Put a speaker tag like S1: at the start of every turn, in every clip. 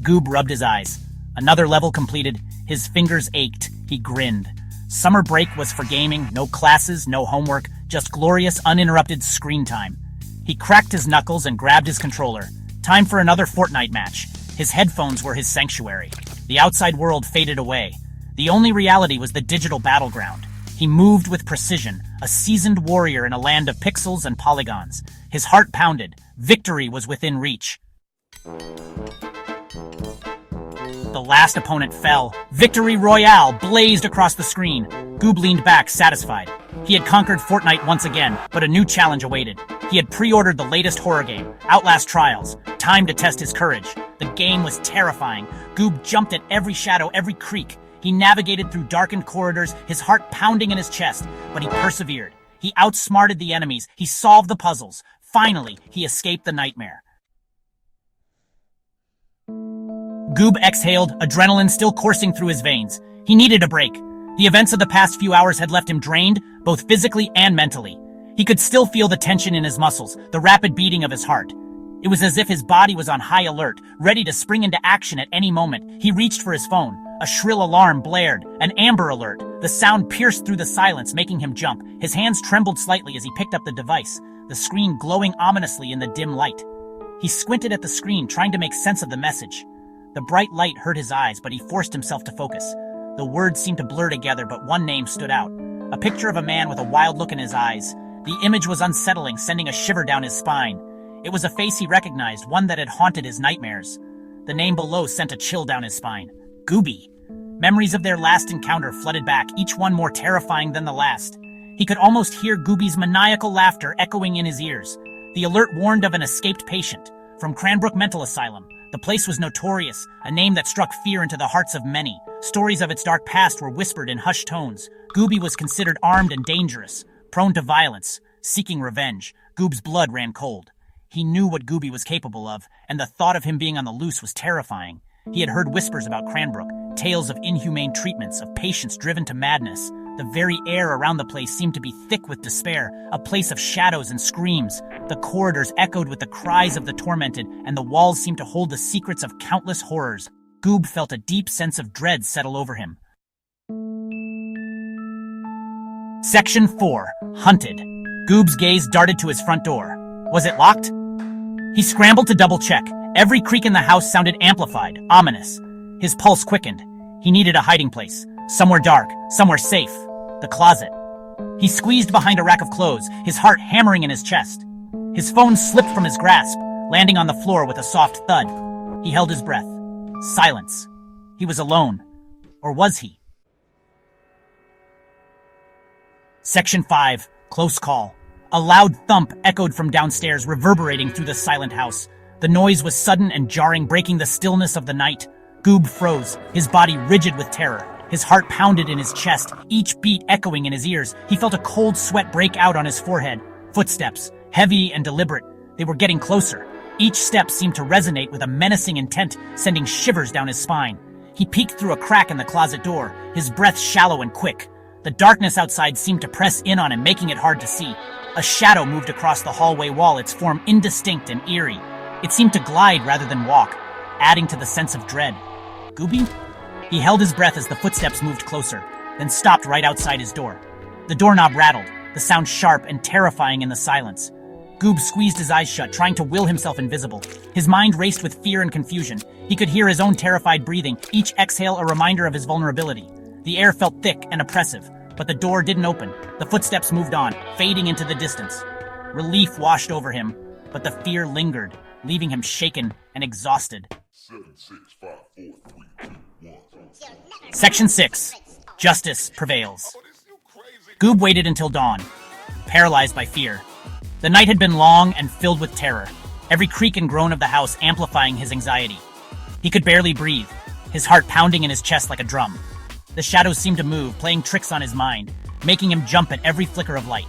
S1: Goob rubbed his eyes. Another level completed. His fingers ached. He grinned. Summer break was for gaming, no classes, no homework, just glorious, uninterrupted screen time. He cracked his knuckles and grabbed his controller. Time for another Fortnite match. His headphones were his sanctuary. The outside world faded away. The only reality was the digital battleground. He moved with precision, a seasoned warrior in a land of pixels and polygons. His heart pounded. Victory was within reach. The last opponent fell. Victory Royale blazed across the screen. Goob leaned back, satisfied. He had conquered Fortnite once again, but a new challenge awaited. He had pre-ordered the latest horror game, Outlast Trials. Time to test his courage. The game was terrifying. Goob jumped at every shadow, every creak. He navigated through darkened corridors, his heart pounding in his chest, but he persevered. He outsmarted the enemies. He solved the puzzles. Finally, he escaped the nightmare. Goob exhaled, adrenaline still coursing through his veins. He needed a break. The events of the past few hours had left him drained, both physically and mentally. He could still feel the tension in his muscles, the rapid beating of his heart. It was as if his body was on high alert, ready to spring into action at any moment. He reached for his phone. A shrill alarm blared, an Amber Alert. The sound pierced through the silence, making him jump. His hands trembled slightly as he picked up the device, the screen glowing ominously in the dim light. He squinted at the screen, trying to make sense of the message. The bright light hurt his eyes, but he forced himself to focus. The words seemed to blur together, but one name stood out. A picture of a man with a wild look in his eyes. The image was unsettling, sending a shiver down his spine. It was a face he recognized, one that had haunted his nightmares. The name below sent a chill down his spine. Gooby. Memories of their last encounter flooded back, each one more terrifying than the last. He could almost hear Gooby's maniacal laughter echoing in his ears. The alert warned of an escaped patient from Cranbrook Mental Asylum. The place was notorious, a name that struck fear into the hearts of many. Stories of its dark past were whispered in hushed tones. Gooby was considered armed and dangerous, prone to violence, seeking revenge. Goob's blood ran cold. He knew what Gooby was capable of, and the thought of him being on the loose was terrifying. He had heard whispers about Cranbrook, tales of inhumane treatments, of patients driven to madness. The very air around the place seemed to be thick with despair, a place of shadows and screams. The corridors echoed with the cries of the tormented, and the walls seemed to hold the secrets of countless horrors. Goob felt a deep sense of dread settle over him. Section 4. Hunted. Goob's gaze darted to his front door. Was it locked? He scrambled to double-check. Every creak in the house sounded amplified, ominous. His pulse quickened. He needed a hiding place. Somewhere dark, somewhere safe. The closet. He squeezed behind a rack of clothes, his heart hammering in his chest. His phone slipped from his grasp, landing on the floor with a soft thud. He held his breath. Silence. He was alone. Or was he? Section 5. Close call. A loud thump echoed from downstairs, reverberating through the silent house. The noise was sudden and jarring, breaking the stillness of the night. Goob froze, his body rigid with terror. His heart pounded in his chest, each beat echoing in his ears. He felt a cold sweat break out on his forehead. Footsteps, heavy and deliberate. They were getting closer. Each step seemed to resonate with a menacing intent, sending shivers down his spine. He peeked through a crack in the closet door, his breath shallow and quick. The darkness outside seemed to press in on him, making it hard to see. A shadow moved across the hallway wall, its form indistinct and eerie. It seemed to glide rather than walk, adding to the sense of dread. Gooby? He held his breath as the footsteps moved closer, then stopped right outside his door. The doorknob rattled, the sound sharp and terrifying in the silence. Goob squeezed his eyes shut, trying to will himself invisible. His mind raced with fear and confusion. He could hear his own terrified breathing, each exhale a reminder of his vulnerability. The air felt thick and oppressive, but the door didn't open. The footsteps moved on, fading into the distance. Relief washed over him, but the fear lingered, leaving him shaken and exhausted.
S2: 7, 6, 5, 4, 3, 2, 1.
S1: Section 6. Justice prevails. Goob waited until dawn, paralyzed by fear. The night had been long and filled with terror, every creak and groan of the house amplifying his anxiety. He could barely breathe, his heart pounding in his chest like a drum. The shadows seemed to move, playing tricks on his mind, making him jump at every flicker of light.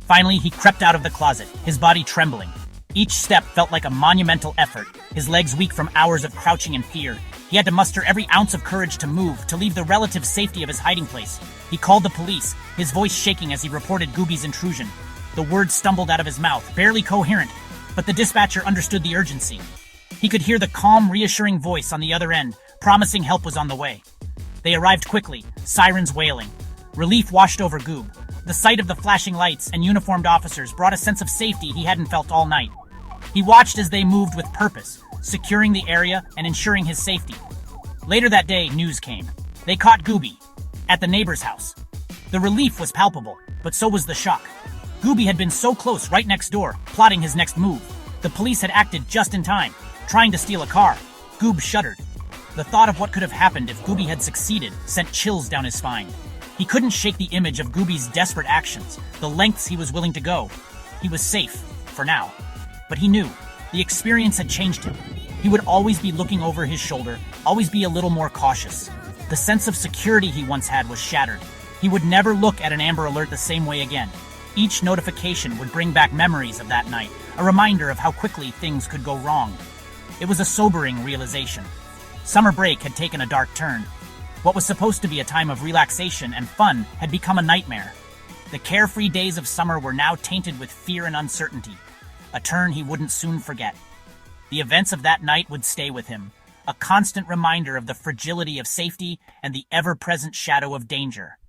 S1: Finally, he crept out of the closet, his body trembling. Each step felt like a monumental effort, his legs weak from hours of crouching in fear. He had to muster every ounce of courage to move, to leave the relative safety of his hiding place. He called the police, his voice shaking as he reported Gooby's intrusion. The words stumbled out of his mouth, barely coherent, but the dispatcher understood the urgency. He could hear the calm, reassuring voice on the other end, promising help was on the way. They arrived quickly, sirens wailing. Relief washed over Goob. The sight of the flashing lights and uniformed officers brought a sense of safety he hadn't felt all night. He watched as they moved with purpose, securing the area and ensuring his safety. Later that day, news came. They caught Gooby at the neighbor's house. The relief was palpable, but so was the shock. Gooby had been so close right next door, plotting his next move. The police had acted just in time, trying to steal a car. Goob shuddered. The thought of what could have happened if Gooby had succeeded sent chills down his spine. He couldn't shake the image of Gooby's desperate actions, the lengths he was willing to go. He was safe, for now. But he knew, the experience had changed him. He would always be looking over his shoulder, always be a little more cautious. The sense of security he once had was shattered. He would never look at an Amber Alert the same way again. Each notification would bring back memories of that night, a reminder of how quickly things could go wrong. It was a sobering realization. Summer break had taken a dark turn. What was supposed to be a time of relaxation and fun had become a nightmare. The carefree days of summer were now tainted with fear and uncertainty, a turn he wouldn't soon forget. The events of that night would stay with him, a constant reminder of the fragility of safety and the ever-present shadow of danger.